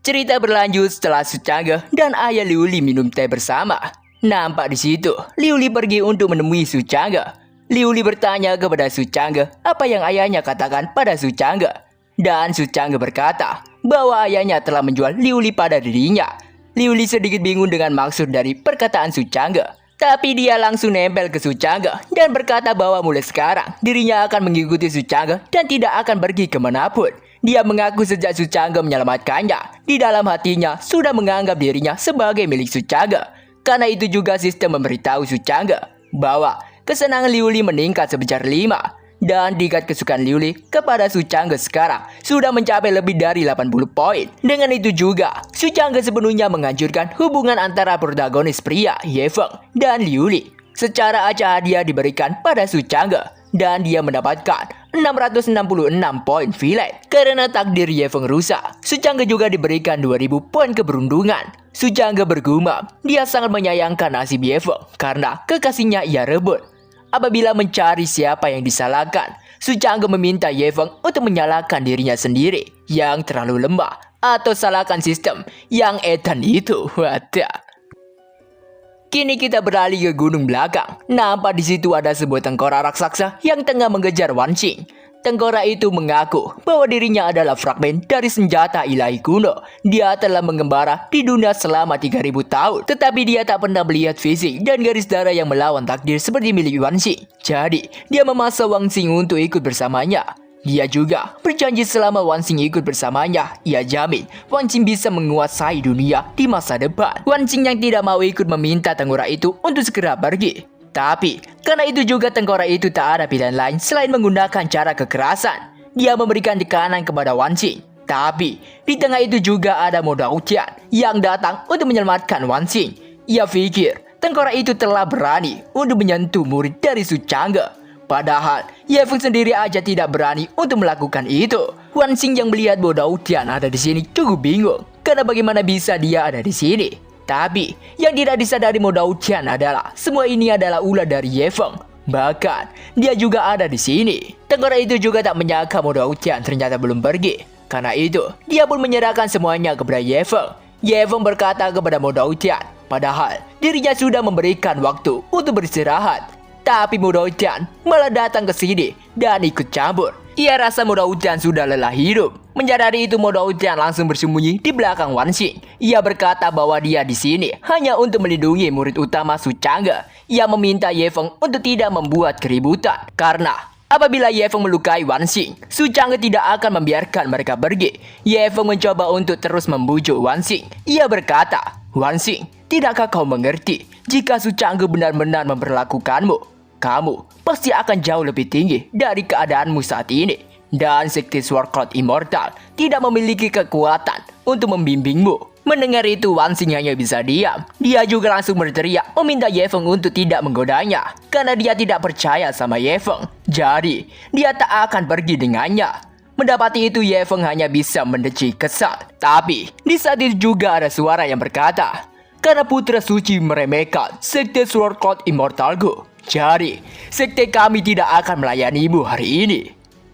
Cerita berlanjut setelah Su Chang'e dan ayah Liu Li minum teh bersama. Nampak di situ, Liu Li pergi untuk menemui Su Chang'e. Liu Li bertanya kepada Su Chang'e apa yang ayahnya katakan pada Su Chang'e. Dan Su Chang'e berkata bahwa ayahnya telah menjual Liu Li pada dirinya. Liu Li sedikit bingung dengan maksud dari perkataan Su Chang'e. Tapi dia langsung nempel ke Su Chang'e dan berkata bahwa mulai sekarang dirinya akan mengikuti Su Chang'e dan tidak akan pergi kemanapun. Dia mengaku sejak Su Chang'e menyelamatkannya, di dalam hatinya sudah menganggap dirinya sebagai milik Su Chang'e. Karena itu juga sistem memberitahu Su Chang'e bahwa kesenangan Liu Li meningkat sebesar 5. Dan tingkat kesukaan Liu Li kepada Su Chang'e sekarang sudah mencapai lebih dari 80 poin. Dengan itu juga, Su Chang'e sepenuhnya menghancurkan hubungan antara protagonis pria Ye Feng dan Liu Li. Secara acak hadiah diberikan pada Su Chang'e dan dia mendapatkan 666 poin filet. Karena takdir Ye Feng rusak, Su Chang'e juga diberikan 2000 poin keberuntungan. Su Chang'e bergumam, dia sangat menyayangkan nasib Ye Feng karena kekasihnya ia rebut. Apabila mencari siapa yang disalahkan, Su Chang'e meminta Ye Feng untuk menyalahkan dirinya sendiri yang terlalu lemah atau salahkan sistem yang edan itu. Wadah. Kini kita beralih ke gunung belakang. Nampak di situ ada sebuah tengkorak raksasa yang tengah mengejar Wan Xing. Tengkorak itu mengaku bahwa dirinya adalah fragmen dari senjata ilahi kuno. Dia telah mengembara di dunia selama 3000 tahun. Tetapi dia tak pernah melihat fisik dan garis darah yang melawan takdir seperti milik Wan Xing. Jadi, dia memaksa Wan Xing untuk ikut bersamanya. Dia juga berjanji selama Wan Xing ikut bersamanya, ia jamin Wan Xing bisa menguasai dunia di masa depan. Wan Xing yang tidak mau ikut meminta tengkorak itu untuk segera pergi. Tapi, karena itu juga tengkorak itu tak ada pilihan lain selain menggunakan cara kekerasan. Dia memberikan tekanan kepada Wan Xing. Tapi, di tengah itu juga ada Mo Daotian yang datang untuk menyelamatkan Wan Xing. Ia pikir, tengkorak itu telah berani untuk menyentuh murid dari Su Chang'e. Padahal, Ye Feng sendiri aja tidak berani untuk melakukan itu. Wan Xing yang melihat Mo Daotian ada di sini cukup bingung. Karena bagaimana bisa dia ada di sini? Tapi, yang tidak disadari Mo Daotian adalah semua ini adalah ulah dari Ye Feng. Bahkan, dia juga ada di sini. Tengkorak itu juga tak menyangka Mo Daotian ternyata belum pergi. Karena itu, dia pun menyerahkan semuanya kepada Ye Feng. Ye Feng berkata kepada Mo Daotian, padahal dirinya sudah memberikan waktu untuk beristirahat. Tapi Mo Daotian malah datang ke sini dan ikut campur. Ia rasa Mo Daotian sudah lelah hidup. Menyadari itu, Mo Daotian langsung bersembunyi di belakang Wan Xing. Ia berkata bahwa dia di sini hanya untuk melindungi murid utama Su Chang'e. Ia meminta Ye Feng untuk tidak membuat keributan. Karena apabila Ye Feng melukai Wan Xing, Su Chang'e tidak akan membiarkan mereka pergi. Ye Feng mencoba untuk terus membujuk Wan Xing. Ia berkata, Wan Xing, tidakkah kau mengerti jika Su Chang'e benar-benar memperlakukanmu? Kamu pasti akan jauh lebih tinggi dari keadaanmu saat ini. Dan Sekte Sword Cloud Immortal tidak memiliki kekuatan untuk membimbingmu. Mendengar itu, Wan Xing hanya bisa diam. Dia juga langsung berteriak meminta Ye Feng untuk tidak menggodanya. Karena dia tidak percaya sama Ye Feng. Jadi, dia tak akan pergi dengannya. Mendapati itu, Ye Feng hanya bisa mendeci kesal. Tapi, di saat itu juga ada suara yang berkata, karena putra suci meremehkan Sekte Sword Cloud Immortalku, jadi sekte kami tidak akan melayanimu hari ini.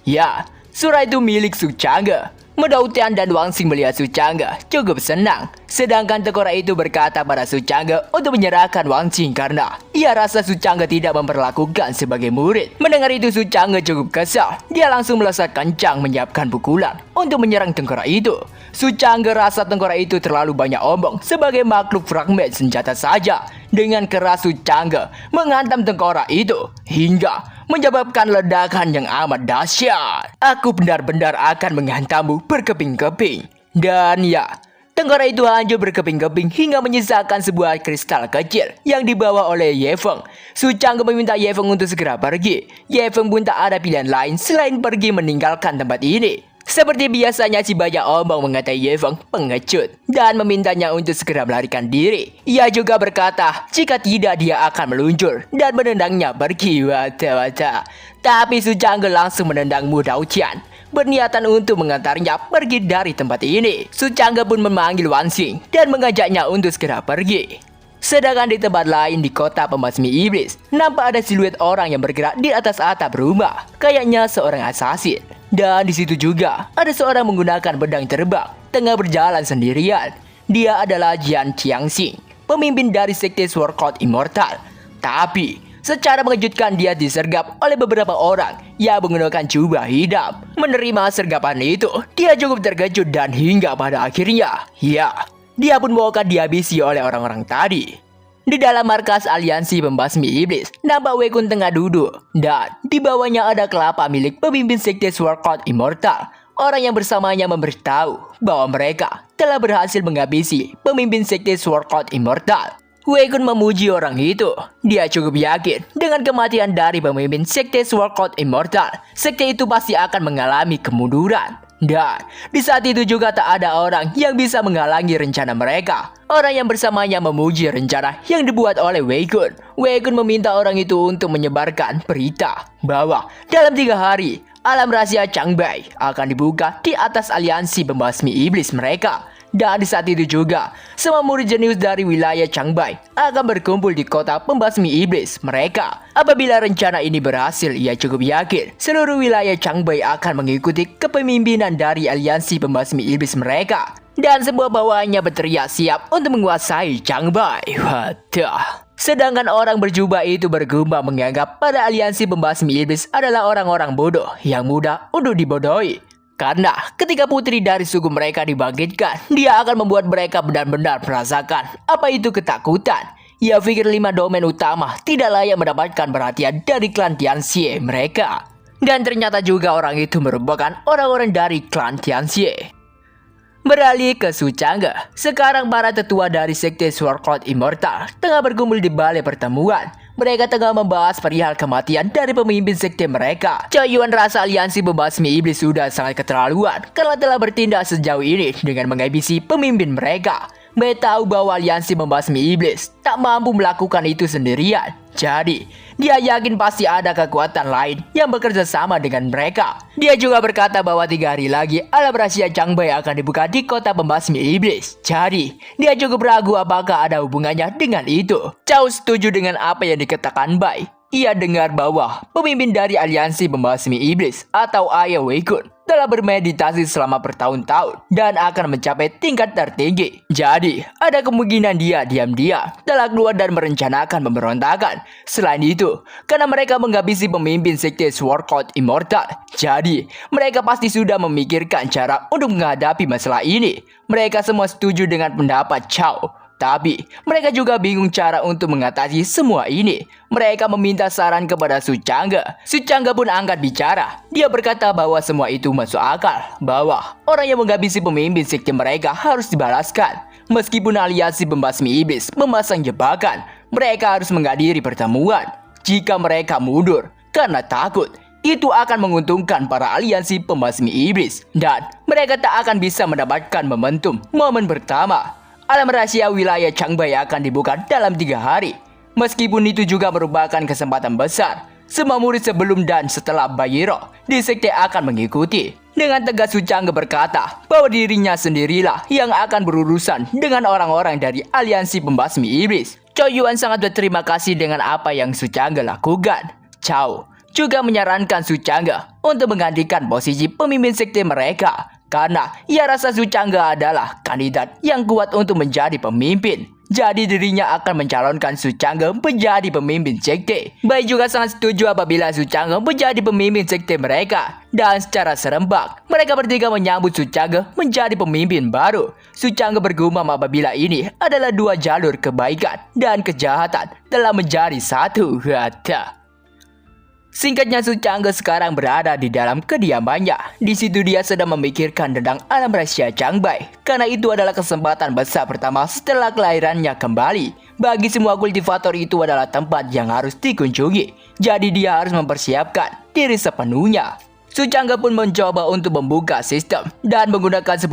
Ya, surat itu milik Su Chang'e. Mo Daotian dan Wan Xing melihat Su Chang'e cukup senang. Sedangkan tengkorak itu berkata pada Su Chang'e untuk menyerahkan Wan Xing karena ia rasa Su Chang'e tidak memperlakukan sebagai murid. Mendengar itu, Su Chang'e cukup kesal. Dia langsung melesat kencang menyiapkan pukulan untuk menyerang tengkorak itu. Su Chang'e rasa tengkorak itu terlalu banyak omong sebagai makhluk fragmen senjata saja. Dengan keras Su Chang'e menghantam tengkorak itu hingga menyebabkan ledakan yang amat dahsyat. Aku benar-benar akan menghantammu berkeping-keping. Dan ya, tengkorak itu hancur berkeping-keping hingga menyisakan sebuah kristal kecil yang dibawa oleh Ye Feng. Su Chang'e meminta Ye Feng untuk segera pergi. Ye Feng pun tak ada pilihan lain selain pergi meninggalkan tempat ini. Seperti biasanya, si banyak omong mengatai Ye Feng pengecut dan memintanya untuk segera melarikan diri. Ia juga berkata jika tidak dia akan meluncur dan menendangnya pergi. Wata-wata. Tapi Su Chang'e langsung menendang Mo Daotian, berniatan untuk mengantarnya pergi dari tempat ini. Su Chang'e pun memanggil Wan Xing dan mengajaknya untuk segera pergi. Sedangkan di tempat lain di kota pembasmi iblis, nampak ada siluet orang yang bergerak di atas atap rumah. Kayaknya seorang assassin. Dan di situ juga ada seorang menggunakan pedang terbang. tengah berjalan sendirian. Dia adalah Jian Qiangxing, pemimpin dari sekte Sword Court Immortal. Tapi secara mengejutkan dia disergap oleh beberapa orang yang menggunakan jubah hitam. Menerima sergapan itu, dia cukup terkejut dan hingga pada akhirnya, dia pun mau akan dihabisi oleh orang-orang tadi. Di dalam markas aliansi pembasmi iblis, nampak Wei Kun tengah duduk dan di bawahnya ada kelapa milik pemimpin sekte Sword Court Immortal. Orang yang bersamanya memberitahu bahwa mereka telah berhasil menghabisi pemimpin sekte Sword Court Immortal. Wei Kun memuji orang itu. Dia cukup yakin dengan kematian dari pemimpin sekte Sword Court Immortal, sekte itu pasti akan mengalami kemunduran. Dan di saat itu juga tak ada orang yang bisa menghalangi rencana mereka. Orang yang bersamanya memuji rencana yang dibuat oleh Wei Kun. Wei Kun meminta orang itu untuk menyebarkan berita bahwa dalam 3 hari alam rahasia Changbai akan dibuka di atas aliansi pembasmi iblis mereka. Dan di saat itu juga, semua murid jenius dari wilayah Changbai akan berkumpul di kota pembasmi iblis mereka. Apabila rencana ini berhasil, ia cukup yakin seluruh wilayah Changbai akan mengikuti kepemimpinan dari aliansi pembasmi iblis mereka. Dan semua bawahannya berteriak siap untuk menguasai Changbai. Waduh. Sedangkan orang berjubah itu bergumam menganggap pada aliansi pembasmi iblis adalah orang-orang bodoh yang mudah untuk dibodohi. Karena ketika putri dari suku mereka dibangkitkan, dia akan membuat mereka benar-benar merasakan apa itu ketakutan. Ia pikir 5 domain utama tidak layak mendapatkan perhatian dari klan Tianxie mereka. Dan ternyata juga orang itu merupakan orang-orang dari klan Tianxie. Beralih ke Suchangge, sekarang para tetua dari sekte Sword Court Immortal tengah berkumpul di balai pertemuan. Mereka tengah membahas perihal kematian dari pemimpin sekte mereka. Chou Yuan rasa aliansi pembasmi iblis sudah sangat keterlaluan karena telah bertindak sejauh ini dengan menghabisi pemimpin mereka. Mereka tahu bahwa aliansi pembasmi iblis tak mampu melakukan itu sendirian. Jadi, dia yakin pasti ada kekuatan lain yang bekerja sama dengan mereka. Dia juga berkata bahwa 3 hari lagi alam rahasia Changbai akan dibuka di kota pembasmi iblis. Jadi, dia cukup ragu apakah ada hubungannya dengan itu. Chou setuju dengan apa yang dikatakan Bai. Ia dengar bahwa pemimpin dari aliansi pembasmi iblis atau Ayah Wei Kun telah bermeditasi selama bertahun-tahun dan akan mencapai tingkat tertinggi. Jadi, ada kemungkinan dia diam-diam telah keluar dan merencanakan pemberontakan. Selain itu, karena mereka menghabisi pemimpin sekte Sword Court Immortal, jadi mereka pasti sudah memikirkan cara untuk menghadapi masalah ini. Mereka semua setuju dengan pendapat Chou. Tapi, mereka juga bingung cara untuk mengatasi semua ini. Mereka meminta saran kepada Suchangge. Suchangge pun angkat bicara. Dia berkata bahwa semua itu masuk akal. Bahwa orang yang menghabisi pemimpin sekte mereka harus dibalaskan. Meskipun aliansi pembasmi iblis memasang jebakan, mereka harus menghadiri pertemuan. Jika mereka mundur karena takut, itu akan menguntungkan para aliansi pembasmi iblis. Dan mereka tak akan bisa mendapatkan momentum momen pertama. Alam rahasia wilayah Changbai akan dibuka dalam 3 hari. Meskipun itu juga merupakan kesempatan besar. Semua murid sebelum dan setelah Bayiro di sekte akan mengikuti. Dengan tegas Suchangge berkata bahwa dirinya sendirilah yang akan berurusan dengan orang-orang dari aliansi pembasmi iblis. Chou Yuan sangat berterima kasih dengan apa yang Suchangge lakukan. Chou juga menyarankan Suchangge untuk menggantikan posisi pemimpin sekte mereka. Karena ia rasa Suchangge adalah kandidat yang kuat untuk menjadi pemimpin. Jadi dirinya akan mencalonkan Suchangge menjadi pemimpin sekte. Bai juga sangat setuju apabila Suchangge menjadi pemimpin sekte mereka. Dan secara serempak, mereka bertiga menyambut Suchangge menjadi pemimpin baru. Suchangge bergumam apabila ini adalah 2 jalur kebaikan dan kejahatan telah menjadi satu. Singkatnya, Suchangge sekarang berada di dalam kediamannya. Di situ dia sedang memikirkan tentang alam rahasia Changbai. Karena itu adalah kesempatan besar pertama setelah kelahirannya kembali. Bagi semua kultivator itu adalah tempat yang harus dikunjungi. Jadi dia harus mempersiapkan diri sepenuhnya. Suchangge pun mencoba untuk membuka sistem dan menggunakan 10.000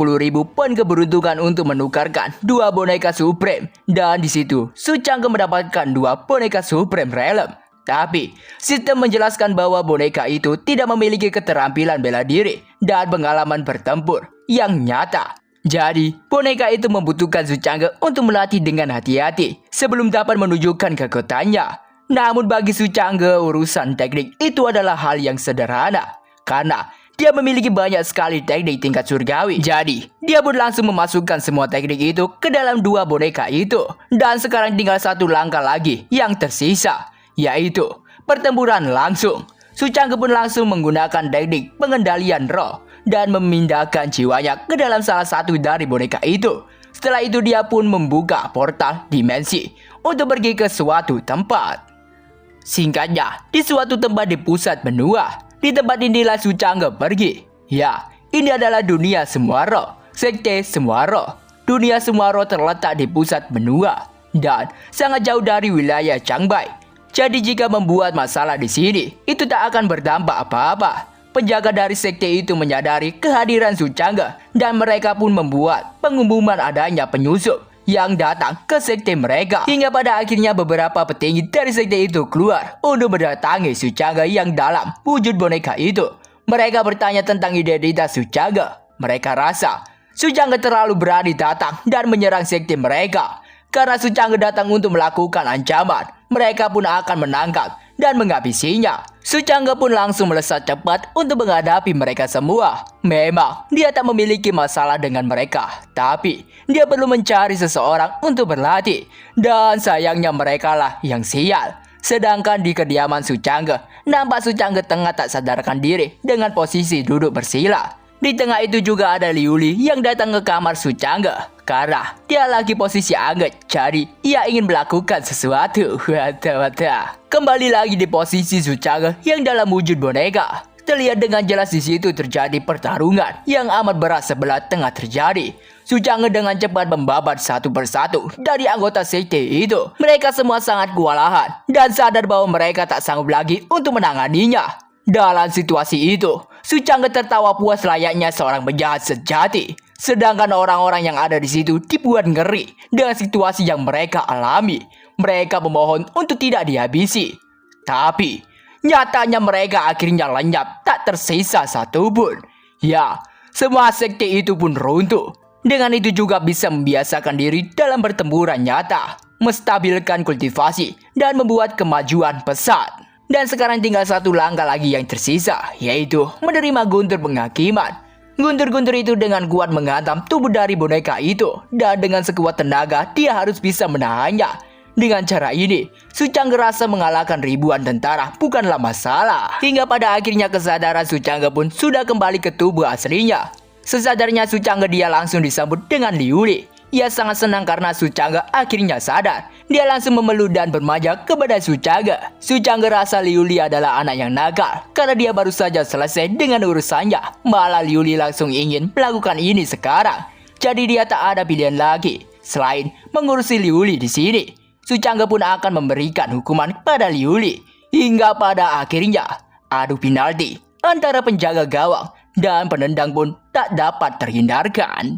poin keberuntungan untuk menukarkan 2 boneka Supreme. Dan di situ Suchangge mendapatkan 2 boneka Supreme Realm. Tapi, sistem menjelaskan bahwa boneka itu tidak memiliki keterampilan bela diri dan pengalaman bertempur yang nyata. Jadi, boneka itu membutuhkan Suchangge untuk melatih dengan hati-hati sebelum dapat menunjukkan kekuatannya. Namun bagi Suchangge, urusan teknik itu adalah hal yang sederhana. Karena dia memiliki banyak sekali teknik tingkat surgawi. Jadi, dia pun langsung memasukkan semua teknik itu ke dalam dua boneka itu. Dan sekarang tinggal satu langkah lagi yang tersisa, yaitu pertempuran langsung. Su Changge pun langsung menggunakan teknik pengendalian roh dan memindahkan jiwanya ke dalam salah satu dari boneka itu. Setelah itu dia pun membuka portal dimensi untuk pergi ke suatu tempat. Singkatnya, di suatu tempat di pusat benua. Di tempat inilah Su Changge pergi. Ya, ini adalah dunia semua roh, sekte semua roh. Dunia semua roh terletak di pusat benua dan sangat jauh dari wilayah Changbai. Jadi jika membuat masalah di sini, itu tak akan berdampak apa-apa. Penjaga dari sekte itu menyadari kehadiran Su Changge dan mereka pun membuat pengumuman adanya penyusup yang datang ke sekte mereka. Hingga pada akhirnya beberapa petinggi dari sekte itu keluar untuk mendatangi Su Changge yang dalam wujud boneka itu. Mereka bertanya tentang identitas Su Changge. Mereka rasa Su Changge terlalu berani datang dan menyerang sekte mereka. Karena Su Changge datang untuk melakukan ancaman, mereka pun akan menangkap dan menghabisinya. Su Changge pun langsung melesat cepat untuk menghadapi mereka semua. Memang dia tak memiliki masalah dengan mereka, tapi dia perlu mencari seseorang untuk berlatih. Dan sayangnya mereka lah yang sial. Sedangkan di kediaman Su Changge, nampak Su Changge tengah tak sadarkan diri dengan posisi duduk bersila. Di tengah itu juga ada Liu Li yang datang ke kamar Su Changge. Karena dia lagi posisi anget, jadi ia ingin melakukan sesuatu. Kembali lagi di posisi Su Changge yang dalam wujud boneka. Terlihat dengan jelas di situ terjadi pertarungan yang amat berat sebelah tengah terjadi. Su Changge dengan cepat membabat satu persatu dari anggota sekte itu. Mereka semua sangat kewalahan dan sadar bahwa mereka tak sanggup lagi untuk menanganinya. Dalam situasi itu, Su Changge tertawa puas layaknya seorang penjahat sejati. Sedangkan orang-orang yang ada di situ dibuat ngeri dengan situasi yang mereka alami. Mereka memohon untuk tidak dihabisi. Tapi, nyatanya mereka akhirnya lenyap, tak tersisa satupun. Ya, semua sekte itu pun runtuh. Dengan itu juga bisa membiasakan diri dalam pertempuran nyata, menstabilkan kultivasi, dan membuat kemajuan pesat. Dan sekarang tinggal satu langkah lagi yang tersisa, yaitu menerima guntur penghakiman. Guntur-guntur itu dengan kuat menghantam tubuh dari boneka itu, dan dengan sekuat tenaga dia harus bisa menahannya. Dengan cara ini, Su Changge rasa mengalahkan ribuan tentara bukanlah masalah. Hingga pada akhirnya kesadaran Su Changge pun sudah kembali ke tubuh aslinya. Sesadarnya Su Changge dia langsung disambut dengan Liu Li. Ia sangat senang karena Su Changge akhirnya sadar. Dia langsung memeluk dan bermanja kepada Su Changge. Su Changge rasa Liu Li adalah anak yang nakal karena dia baru saja selesai dengan urusannya. Malah Liu Li langsung ingin melakukan ini sekarang. Jadi dia tak ada pilihan lagi selain mengurusi Liu Li di sini. Su Changge pun akan memberikan hukuman pada Liu Li. Hingga pada akhirnya adu penalti antara penjaga gawang dan penendang pun tak dapat terhindarkan.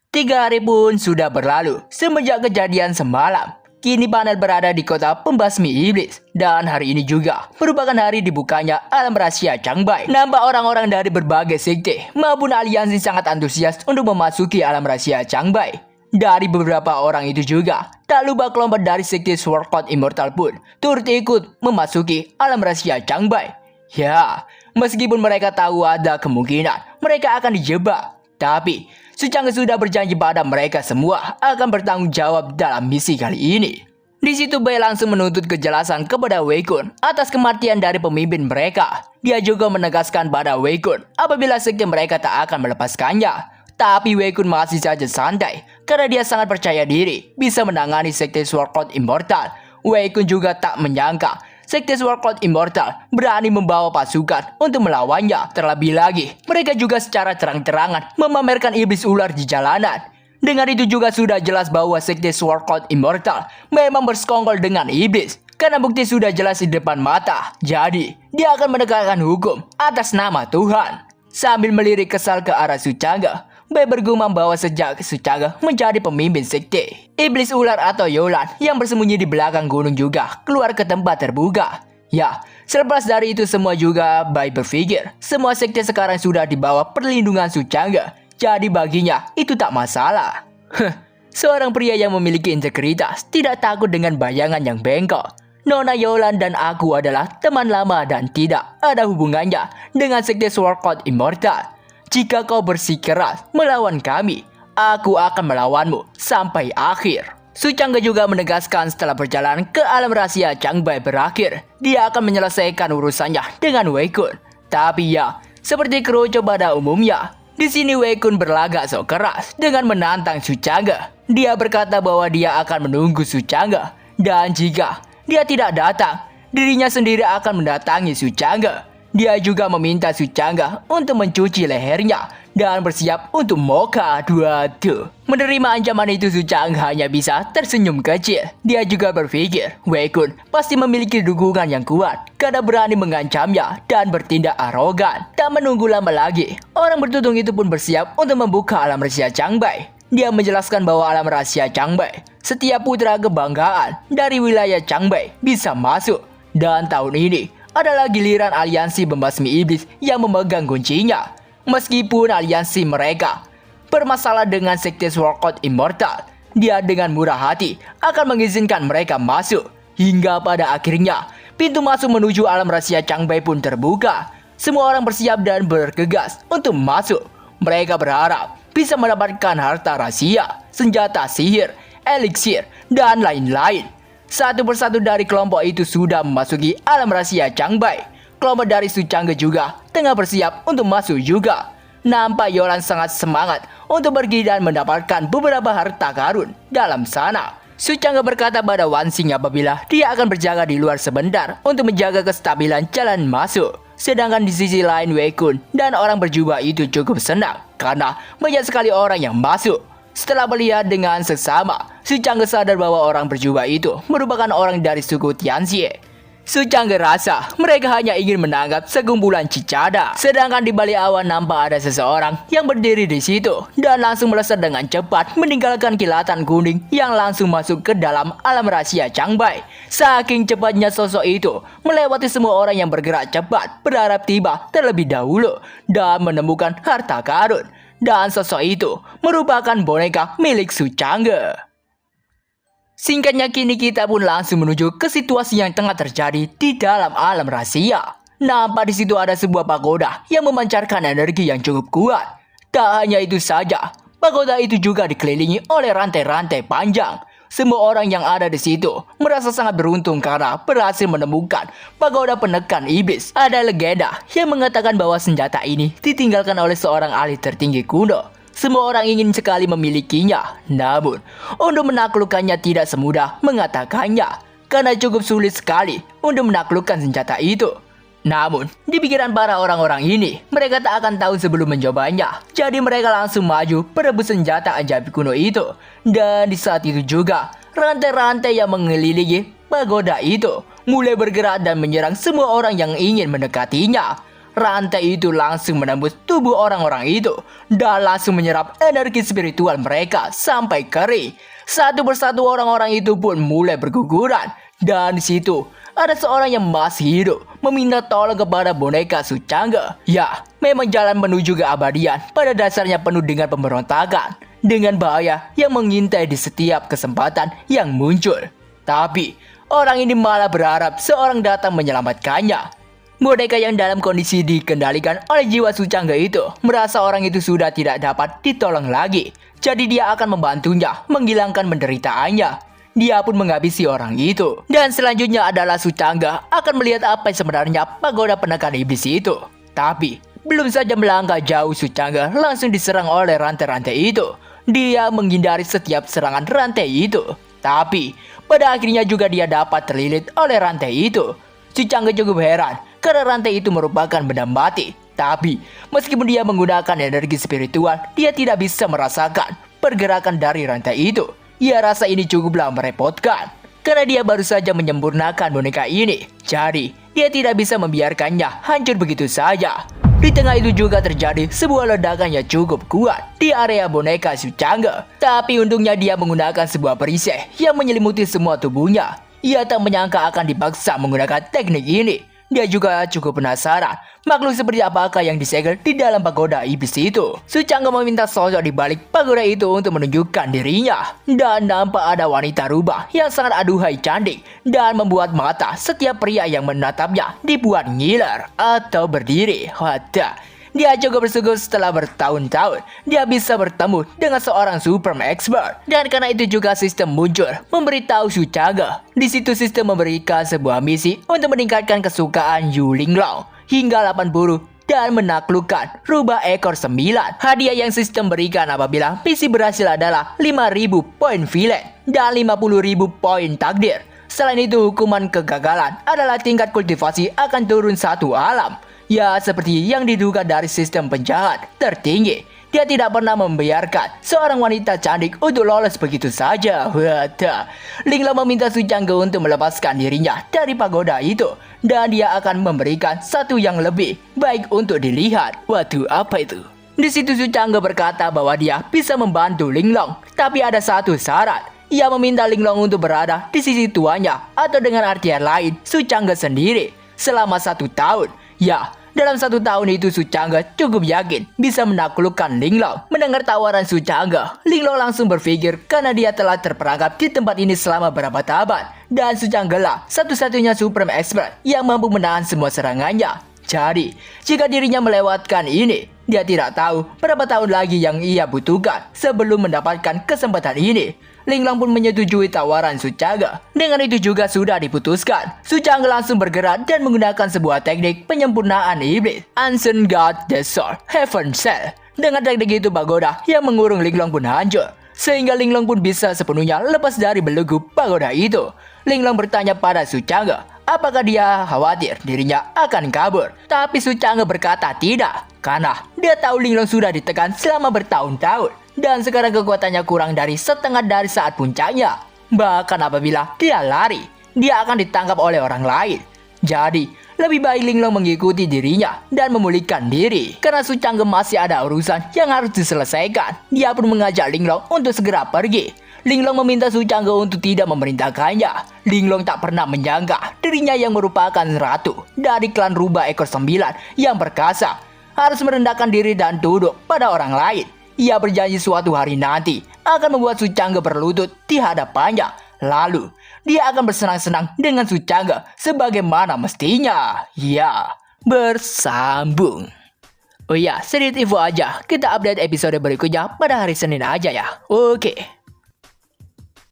3 hari pun sudah berlalu semenjak kejadian semalam. Kini panel berada di kota pembasmi iblis. Dan hari ini juga merupakan hari dibukanya alam rahasia Changbai. Nampak orang-orang dari berbagai sekte maupun aliansi sangat antusias untuk memasuki alam rahasia Changbai. Dari beberapa orang itu juga, tak lupa kelompok dari sekte Sword Court Immortal pun turut ikut memasuki alam rahasia Changbai. Ya, meskipun mereka tahu ada kemungkinan mereka akan dijebak, tapi Su Changge sudah berjanji pada mereka semua akan bertanggung jawab dalam misi kali ini. Di situ Bai langsung menuntut kejelasan kepada Wei Kun atas kematian dari pemimpin mereka. Dia juga menegaskan pada Wei Kun apabila sekte mereka tak akan melepaskannya. Tapi Wei Kun masih saja santai karena dia sangat percaya diri bisa menangani sekte Sword Court Immortal. Wei Kun juga tak menyangka sekte Sword Court Immortal berani membawa pasukan untuk melawannya. Terlebih lagi, mereka juga secara terang-terangan memamerkan iblis ular di jalanan. Dengan itu juga sudah jelas bahwa sekte Sword Court Immortal memang bersekongkol dengan iblis. Karena bukti sudah jelas di depan mata. Jadi, dia akan menegakkan hukum atas nama Tuhan. Sambil melirik kesal ke arah Su Changge, Bai bergumam bahwa sejak Su Changge menjadi pemimpin sekte, iblis ular atau Yolan yang bersembunyi di belakang gunung juga keluar ke tempat terbuka. Ya, selepas dari itu semua juga Bai berpikir semua sekte sekarang sudah di bawah perlindungan Su Changge. Jadi baginya itu tak masalah. Seorang pria yang memiliki integritas tidak takut dengan bayangan yang bengkok. Nona Yolan dan aku adalah teman lama dan tidak ada hubungannya dengan sekte Sword Court Immortal. Jika kau bersikeras melawan kami, aku akan melawanmu sampai akhir. Su Changge juga menegaskan setelah perjalanan ke alam rahasia Changbai berakhir, dia akan menyelesaikan urusannya dengan Wei Kun. Tapi ya, seperti kerucut pada umumnya, di sini Wei Kun berlagak sok keras dengan menantang Su Changge. Dia berkata bahwa dia akan menunggu Su Changge, dan jika dia tidak datang, dirinya sendiri akan mendatangi Su Changge. Dia juga meminta Su Changge untuk mencuci lehernya dan bersiap untuk Moka 22. Menerima ancaman itu, Su Changge hanya bisa tersenyum kecil. Dia juga berpikir Wei Kun pasti memiliki dukungan yang kuat karena berani mengancamnya dan bertindak arogan. Tak menunggu lama lagi, orang bertudung itu pun bersiap untuk membuka alam rahasia Changbai. Dia menjelaskan bahwa alam rahasia Changbai, setiap putra kebanggaan dari wilayah Changbai bisa masuk. Dan tahun ini adalah giliran aliansi pembasmi iblis yang memegang kuncinya. Meskipun aliansi mereka bermasalah dengan sekte Sword Court Immortal, dia dengan murah hati akan mengizinkan mereka masuk. Hingga pada akhirnya, pintu masuk menuju alam rahasia Changbai pun terbuka. Semua orang bersiap dan bergegas untuk masuk. Mereka berharap bisa mendapatkan harta rahasia, senjata sihir, eliksir, dan lain-lain. Satu persatu dari kelompok itu sudah memasuki alam rahasia Changbai. Kelompok dari Su Changge juga tengah bersiap untuk masuk juga. Nampak Yolan sangat semangat untuk pergi dan mendapatkan beberapa harta karun dalam sana. Su Changge berkata pada Wan Xing apabila dia akan berjaga di luar sebentar untuk menjaga kestabilan jalan masuk. Sedangkan di sisi lain Wei Kun dan orang berjubah itu cukup senang karena banyak sekali orang yang masuk. Setelah melihat dengan seksama, Su Changge sadar bahwa orang berjubah itu merupakan orang dari suku Tianxie. Su Changge rasa mereka hanya ingin menangkap sekumpulan cicada. Sedangkan di balik awan nampak ada seseorang yang berdiri di situ dan langsung melesat dengan cepat meninggalkan kilatan kuning yang langsung masuk ke dalam alam rahasia Changbai. Saking cepatnya sosok itu melewati semua orang yang bergerak cepat, berharap tiba terlebih dahulu dan menemukan harta karun. Dan sosok itu merupakan boneka milik Su Changge. Singkatnya kini kita pun langsung menuju ke situasi yang tengah terjadi di dalam alam rahasia. Nampak di situ ada sebuah pagoda yang memancarkan energi yang cukup kuat. Tak hanya itu saja, pagoda itu juga dikelilingi oleh rantai-rantai panjang. Semua orang yang ada di situ merasa sangat beruntung karena berhasil menemukan pagoda penekan iblis. Ada legenda yang mengatakan bahwa senjata ini ditinggalkan oleh seorang ahli tertinggi kuno. Semua orang ingin sekali memilikinya, namun untuk menaklukkannya tidak semudah mengatakannya, karena cukup sulit sekali untuk menaklukkan senjata itu. Namun, di pikiran para orang-orang ini, mereka tak akan tahu sebelum mencobanya. Jadi mereka langsung maju berebut senjata ajaib kuno itu. Dan di saat itu juga, rantai-rantai yang mengelilingi pagoda itu mulai bergerak dan menyerang semua orang yang ingin mendekatinya. Rantai itu langsung menembus tubuh orang-orang itu dan langsung menyerap energi spiritual mereka sampai kering. Satu persatu orang-orang itu pun mulai berguguran. Dan di situ ada seorang yang masih hidup meminta tolong kepada boneka Su Changge. Ya, memang jalan menuju keabadian pada dasarnya penuh dengan pemberontakan, dengan bahaya yang mengintai di setiap kesempatan yang muncul. Tapi orang ini malah berharap seorang datang menyelamatkannya. Boneka yang dalam kondisi dikendalikan oleh jiwa Su Changge itu merasa orang itu sudah tidak dapat ditolong lagi. Jadi dia akan membantunya menghilangkan penderitaannya. Dia pun menghabisi orang itu. Dan selanjutnya adalah Su Changge akan melihat apa yang sebenarnya pagoda penekan iblis itu. Tapi belum saja melangkah jauh, Su Changge langsung diserang oleh rantai-rantai itu. Dia menghindari setiap serangan rantai itu. Tapi pada akhirnya juga dia dapat terlilit oleh rantai itu. Su Changge cukup heran karena rantai itu merupakan benda mati. Tapi meskipun dia menggunakan energi spiritual, dia tidak bisa merasakan pergerakan dari rantai itu. Ia rasa ini cukuplah merepotkan karena dia baru saja menyempurnakan boneka ini. Jadi dia tidak bisa membiarkannya hancur begitu saja. Di tengah itu juga terjadi sebuah ledakan yang cukup kuat di area boneka Su Changge. Tapi untungnya dia menggunakan sebuah perisai yang menyelimuti semua tubuhnya. Ia tak menyangka akan dipaksa menggunakan teknik ini. Dia juga cukup penasaran makhluk seperti apakah yang disegel di dalam pagoda iblis itu. Su Chang'e meminta sosok di balik pagoda itu untuk menunjukkan dirinya. Dan nampak ada wanita rubah yang sangat aduhai cantik dan membuat mata setiap pria yang menatapnya dibuat ngiler atau berdiri. Wadah. Dia juga bersyukur setelah bertahun-tahun dia bisa bertemu dengan seorang Supreme Expert. Dan karena itu juga sistem muncul memberitahu Su Chang'e. Di situ sistem memberikan sebuah misi untuk meningkatkan kesukaan Yu Linglong hingga 80 dan menaklukkan rubah ekor 9. Hadiah yang sistem berikan apabila misi berhasil adalah 5.000 poin villain dan 50.000 poin takdir. Selain itu, hukuman kegagalan adalah tingkat kultivasi akan turun 1 alam. Ya, seperti yang diduga dari sistem penjahat tertinggi. Dia tidak pernah membiarkan seorang wanita cantik untuk lolos begitu saja. Wadah. Linglong meminta Su Chang'e untuk melepaskan dirinya dari pagoda itu. Dan dia akan memberikan satu yang lebih baik untuk dilihat. Waduh, apa itu? Di situ Su Chang'e berkata bahwa dia bisa membantu Linglong. Tapi ada satu syarat. Ia meminta Linglong untuk berada di sisi tuanya. Atau dengan artian lain, Su Chang'e sendiri. Selama 1 tahun. Ya, dalam 1 tahun itu Su Chang'e cukup yakin bisa menaklukkan Linglong. Mendengar tawaran Su Chang'e, Linglong langsung berpikir karena dia telah terperangkap di tempat ini selama berabad-abad. Dan Su Chang'e lah satu-satunya Supreme Expert yang mampu menahan semua serangannya. Jadi, jika dirinya melewatkan ini, dia tidak tahu berapa tahun lagi yang ia butuhkan sebelum mendapatkan kesempatan ini. Linglong pun menyetujui tawaran Su Chang'e. Dengan itu juga sudah diputuskan. Su Chang'e langsung bergerak dan menggunakan sebuah teknik penyempurnaan iblis, Ancient God the Soul Heaven Cell. Dengan teknik itu pagoda yang mengurung Linglong pun hancur, sehingga Linglong pun bisa sepenuhnya lepas dari belenggu pagoda itu. Linglong bertanya pada Su Chang'e, apakah dia khawatir dirinya akan kabur? Tapi Su Chang'e berkata tidak, karena dia tahu Linglong sudah ditekan selama bertahun-tahun. Dan sekarang kekuatannya kurang dari setengah dari saat puncaknya. Bahkan apabila dia lari, dia akan ditangkap oleh orang lain. Jadi, lebih baik Linglong mengikuti dirinya dan memulihkan diri. Karena Su Chang'e masih ada urusan yang harus diselesaikan. Dia pun mengajak Linglong untuk segera pergi. Linglong meminta Su Chang'e untuk tidak memerintahkannya. Linglong tak pernah menyangka dirinya yang merupakan ratu dari klan rubah ekor 9 yang perkasa harus merendahkan diri dan tunduk pada orang lain. Ia berjanji suatu hari nanti akan membuat Su Chang'e berlutut di hadapannya. Lalu, dia akan bersenang-senang dengan Su Chang'e sebagaimana mestinya. Ya, bersambung. Oh ya, sedikit info aja. Kita update episode berikutnya pada hari Senin aja ya. Oke.